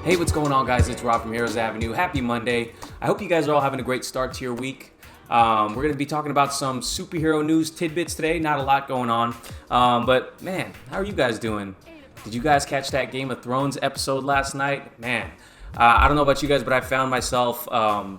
Hey, what's going on, guys? It's Rob from Heroes Avenue. Happy Monday. I hope you guys are all having a great start to your week. We're going to be talking about some superhero news tidbits today. Not a lot going on. But, man, how are you guys doing? Did you guys catch that Game of Thrones episode last night? Man, I don't know about you guys, but I found myself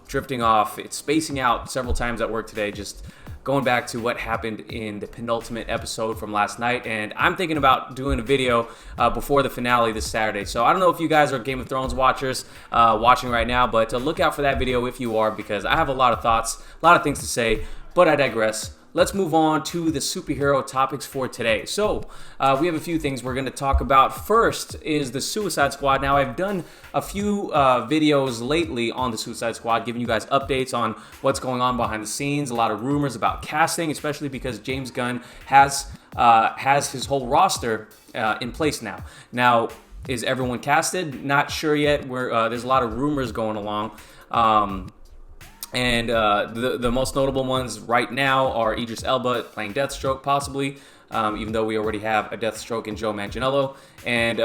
drifting off. It's spacing out several times at work today, just going back to what happened in the penultimate episode from last night, and I'm thinking about doing a video before the finale this Saturday. So I don't know if you guys are Game of Thrones watchers watching right now, but look out for that video if you are, because I have a lot of thoughts, a lot of things to say, but I digress. Let's move on to the superhero topics for today. So we have a few things we're going to talk about. First is the Suicide Squad. Now, I've done a few videos lately on the Suicide Squad, giving you guys updates on what's going on behind the scenes, a lot of rumors about casting, especially because James Gunn has his whole roster in place now. Now, is everyone casted? Not sure yet. There's a lot of rumors going along. And the most notable ones right now are Idris Elba playing Deathstroke, possibly, even though we already have a Deathstroke in Joe Manganiello. And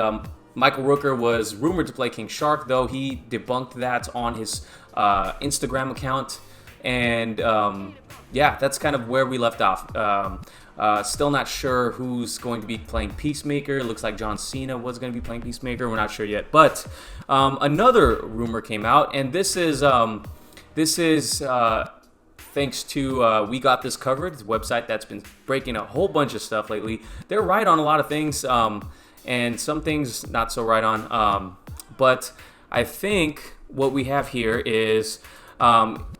Michael Rooker was rumored to play King Shark, though he debunked that on his Instagram account. And yeah, that's kind of where we left off. Still not sure who's going to be playing Peacemaker. It looks like John Cena was going to be playing Peacemaker. We're not sure yet. But another rumor came out, and this is thanks to We Got This Covered, the website that's been breaking a whole bunch of stuff lately. They're right on a lot of things, and some things not so right on. But I think what we have here is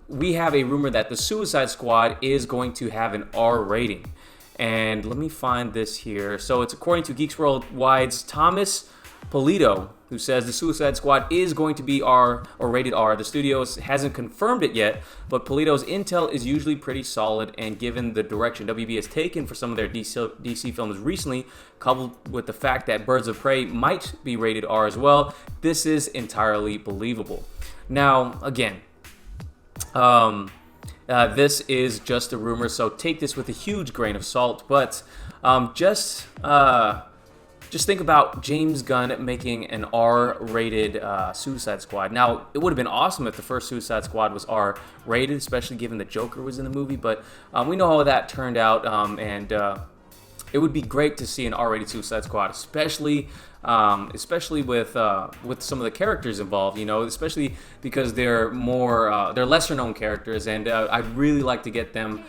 we have a rumor that the Suicide Squad is going to have an R rating. And let me find this here. So it's according to Geeks Worldwide's Thomas Polito, who says the Suicide Squad is going to be R or rated R. The studio hasn't confirmed it yet, but Polito's intel is usually pretty solid, and given the direction WB has taken for some of their DC films recently, coupled with the fact that Birds of Prey might be rated R as well, this is entirely believable. Now, again, this is just a rumor, so take this with a huge grain of salt, but just think about James Gunn making an R-rated Suicide Squad. Now, it would have been awesome if the first Suicide Squad was R-rated, especially given the Joker was in the movie, but we know how that turned out, and it would be great to see an R-rated Suicide Squad, especially with some of the characters involved, especially because they're lesser-known characters, and I'd really like to get them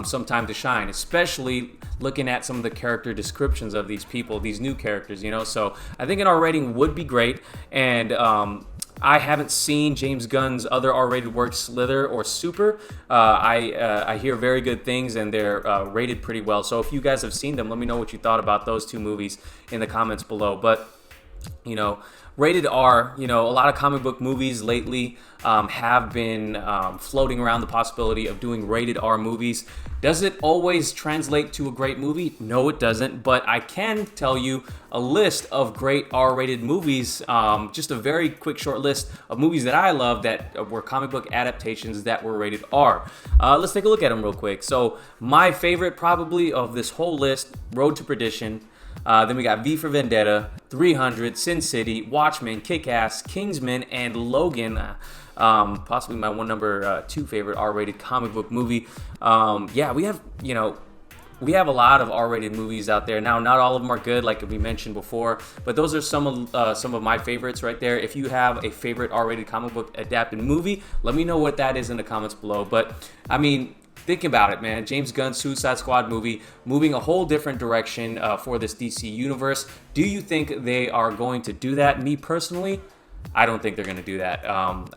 some time to shine, especially looking at some of the character descriptions of these people, these new characters, so I think an R rating would be great. And I haven't seen James Gunn's other R-rated works, Slither or Super. I hear very good things, and they're rated pretty well. So if you guys have seen them, let me know what you thought about those two movies in the comments below. But rated R, a lot of comic book movies lately have been floating around the possibility of doing rated R movies. Does it always translate to a great movie? No, it doesn't. But I can tell you a list of great R-rated movies, just a very quick short list of movies that I love that were comic book adaptations that were rated R. Let's take a look at them real quick. So my favorite probably of this whole list, Road to Perdition. Then we got V for Vendetta, 300, Sin City, Watchmen, Kick-Ass, Kingsman, and Logan. Possibly my number 2 favorite R-rated comic book movie. Yeah, we have a lot of R-rated movies out there. Now, not all of them are good, like we mentioned before, but those are some of my favorites right there. If you have a favorite R-rated comic book adapted movie, let me know what that is in the comments below. But I mean, think about it, man. James Gunn's Suicide Squad movie, moving a whole different direction for this DC universe. Do you think they are going to do that? Me personally, I don't think they're going to do that.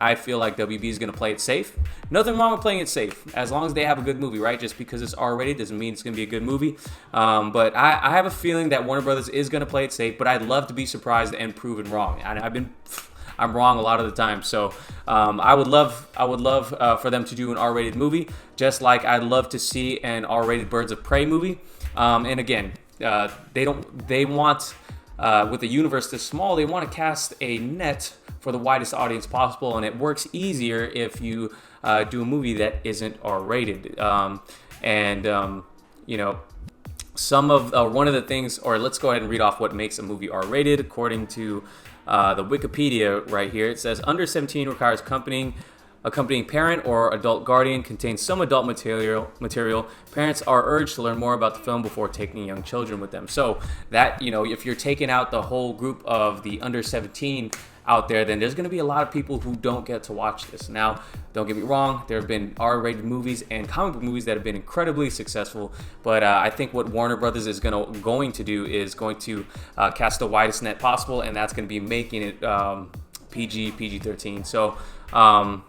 I feel like WB is going to play it safe. Nothing wrong with playing it safe, as long as they have a good movie, right? Just because it's R-rated doesn't mean it's going to be a good movie. But I have a feeling that Warner Brothers is going to play it safe, but I'd love to be surprised and proven wrong. I'm wrong a lot of the time, so I would love for them to do an R-rated movie, just like I'd love to see an R-rated Birds of Prey movie. And again, they want with a universe this small, they want to cast a net for the widest audience possible, and it works easier if you do a movie that isn't R-rated. one of the things, or let's go ahead and read off what makes a movie R-rated according to the Wikipedia right here. It says under 17 requires accompanying parent or adult guardian, contains some adult material. Parents are urged to learn more about the film before taking young children with them. So that, if you're taking out the whole group of the under 17 out there, then there's going to be a lot of people who don't get to watch this. Now, don't get me wrong, there have been R-rated movies and comic book movies that have been incredibly successful, but I think what Warner Brothers is going to do is going to cast the widest net possible, and that's going to be making it PG-13. So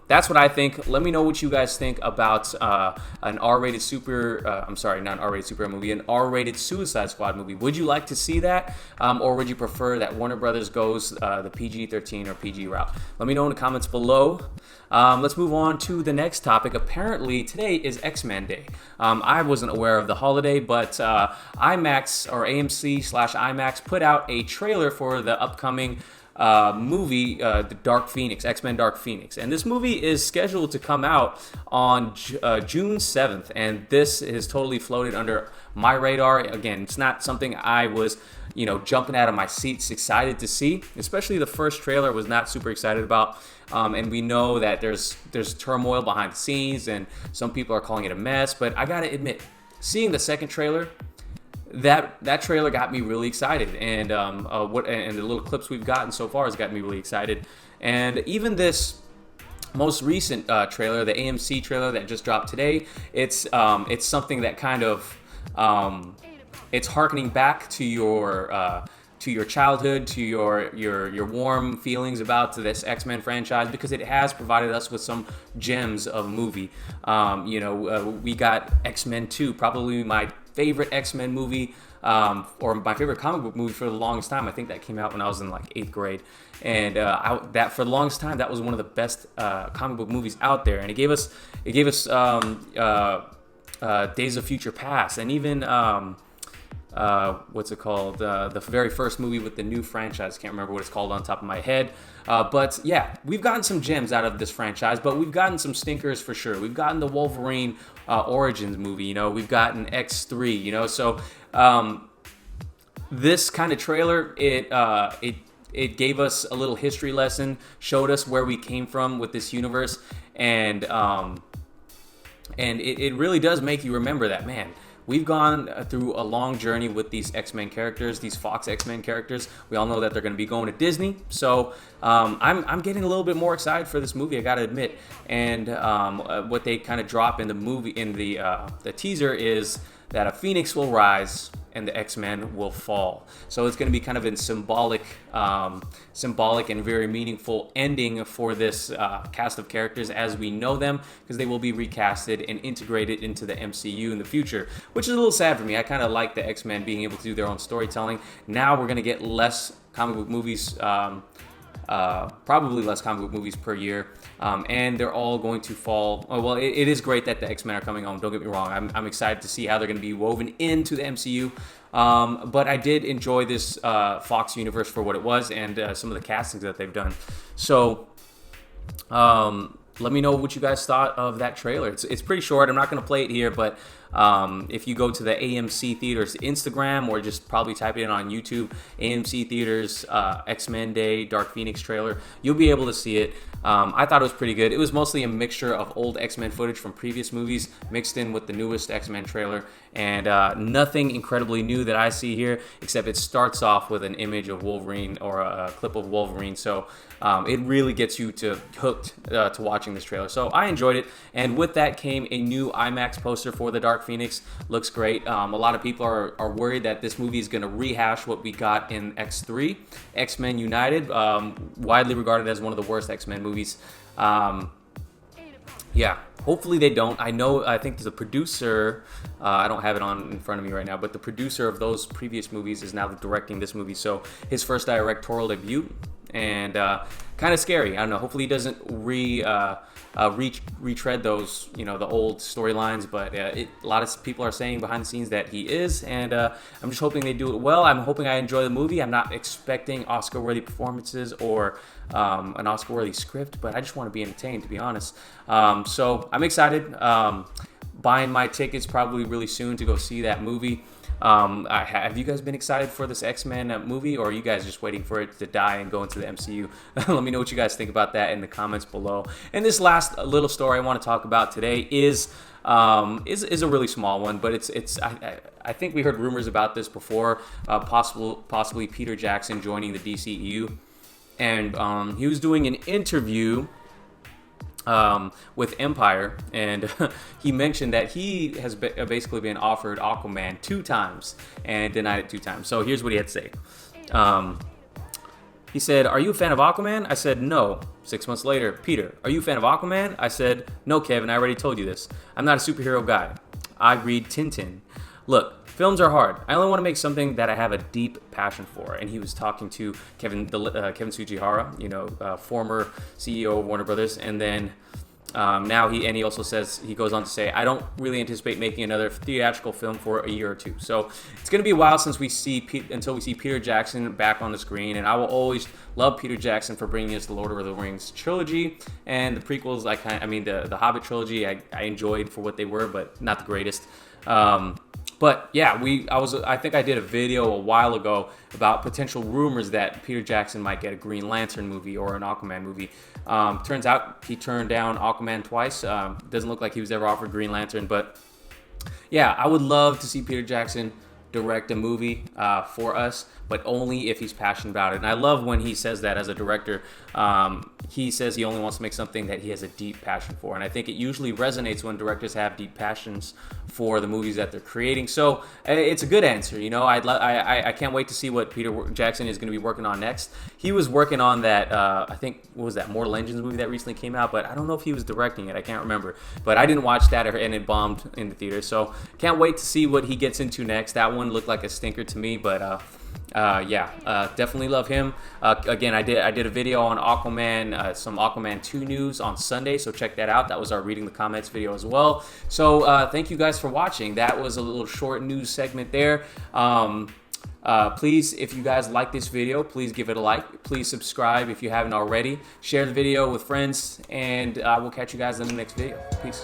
that's what I think. Let me know what you guys think about an R-rated not an R-rated superhero movie, an R-rated Suicide Squad movie. Would you like to see that, or would you prefer that Warner Brothers goes the PG-13 or PG route? Let me know in the comments below. Let's move on to the next topic. Apparently, today is X-Men Day. I wasn't aware of the holiday, but IMAX or AMC/IMAX put out a trailer for the upcoming movie, the Dark Phoenix, X-Men Dark Phoenix. And this movie is scheduled to come out on June 7th. And this is totally floated under my radar. Again, it's not something I was, jumping out of my seats excited to see. Especially the first trailer was not super excited about. And we know that there's turmoil behind the scenes and some people are calling it a mess. But I gotta admit, seeing the second trailer, that trailer got me really excited, and and the little clips we've gotten so far has gotten me really excited. And even this most recent trailer, the AMC trailer that just dropped today, it's something that kind of it's harkening back to your childhood, to your warm feelings about this X-Men franchise, because it has provided us with some gems of a movie. We got X-Men 2, probably my favorite X-Men movie, or my favorite comic book movie for the longest time. I think that came out when I was in like 8th grade, and that for the longest time that was one of the best comic book movies out there. And it gave us Days of Future Past, and even what's it called? The very first movie with the new franchise. Can't remember what it's called on top of my head. But yeah, we've gotten some gems out of this franchise, but we've gotten some stinkers for sure. We've gotten the Wolverine Origins movie, we've gotten X3, so this kind of trailer, it gave us a little history lesson, showed us where we came from with this universe, and it really does make you remember that, man, we've gone through a long journey with these X-Men characters, these Fox X-Men characters. We all know that they're going to be going to Disney, so I'm getting a little bit more excited for this movie, I gotta admit. And what they kind of drop in the movie, in the teaser, is that a phoenix will rise and the X-Men will fall. So it's going to be kind of a symbolic and very meaningful ending for this cast of characters as we know them, because they will be recasted and integrated into the MCU in the future, which is a little sad for me. I kind of like the X-Men being able to do their own storytelling. Now we're going to get less comic book movies, probably less comic book movies per year, and they're all going to fall. Well, it is great that the X-Men are coming home, don't get me wrong. I'm excited to see how they're going to be woven into the MCU, but I did enjoy this Fox universe for what it was, and some of the castings that they've done. So let me know what you guys thought of that trailer. It's pretty short. I'm not going to play it here, but if you go to the AMC Theaters Instagram, or just probably type it in on YouTube, AMC Theaters X-Men Day Dark Phoenix trailer, you'll be able to see it. I thought it was pretty good. It was mostly a mixture of old X-Men footage from previous movies mixed in with the newest X-Men trailer, and nothing incredibly new that I see here, except it starts off with an image of Wolverine, or a clip of Wolverine. So it really gets you hooked to watching this trailer. So I enjoyed it, and with that came a new IMAX poster for the Dark Phoenix. Looks great. A lot of people are worried that this movie is going to rehash what we got in X3, X-Men United, widely regarded as one of the worst X-Men movies. Yeah, hopefully they don't. I think the producer, I don't have it on in front of me right now, but the producer of those previous movies is now directing this movie, so his first directorial debut, and kind of scary. I don't know, hopefully he doesn't retread those, the old storylines, but a lot of people are saying behind the scenes that he is, and I'm just hoping they do it well. I'm hoping I enjoy the movie. I'm not expecting Oscar-worthy performances or an Oscar-worthy script, but I just want to be entertained, to be honest. So I'm excited. Buying my tickets probably really soon to go see that movie. Have you guys been excited for this X-Men movie, or are you guys just waiting for it to die and go into the MCU? Let me know what you guys think about that in the comments below. And this last little story I want to talk about today is a really small one, but I think we heard rumors about this before, possibly Peter Jackson joining the DCEU, and he was doing an interview with Empire, and he mentioned that he has basically been offered Aquaman 2 times and denied it 2 times. So here's what he had to say. He said, "Are you a fan of Aquaman?" I said, "No." 6 months later, "Peter, are you a fan of Aquaman?" I said, "No, Kevin, I already told you this. I'm not a superhero guy. I read Tintin. Look, films are hard. I only want to make something that I have a deep passion for." And he was talking to Kevin Tsujihara, former CEO of Warner Brothers, and then now he also says, he goes on to say, "I don't really anticipate making another theatrical film for a year or 2. So it's going to be a while until we see Peter Jackson back on the screen, and I will always love Peter Jackson for bringing us the Lord of the Rings trilogy and the prequels. The Hobbit trilogy, I enjoyed for what they were, but not the greatest." But yeah, I think I did a video a while ago about potential rumors that Peter Jackson might get a Green Lantern movie or an Aquaman movie. Turns out he turned down Aquaman twice. Doesn't look like he was ever offered Green Lantern, but yeah, I would love to see Peter Jackson direct a movie for us, but only if he's passionate about it. And I love when he says that as a director. He says he only wants to make something that he has a deep passion for, and I think it usually resonates when directors have deep passions for the movies that they're creating. So it's a good answer. I can't wait to see what Peter Jackson is going to be working on next. He was working on that, I think, what was that, Mortal Engines movie that recently came out, but I don't know if he was directing it. I can't remember. But I didn't watch that, and it bombed in the theater. So can't wait to see what he gets into next. That one looked like a stinker to me, but definitely love him. Again, I did a video on Aquaman, some Aquaman 2 news on Sunday, so check that out. That was our reading the comments video as well. So thank you guys for watching. That was a little short news segment there. Please, if you guys like this video, please give it a like. Please subscribe if you haven't already. Share the video with friends, and we'll catch you guys in the next video. Peace.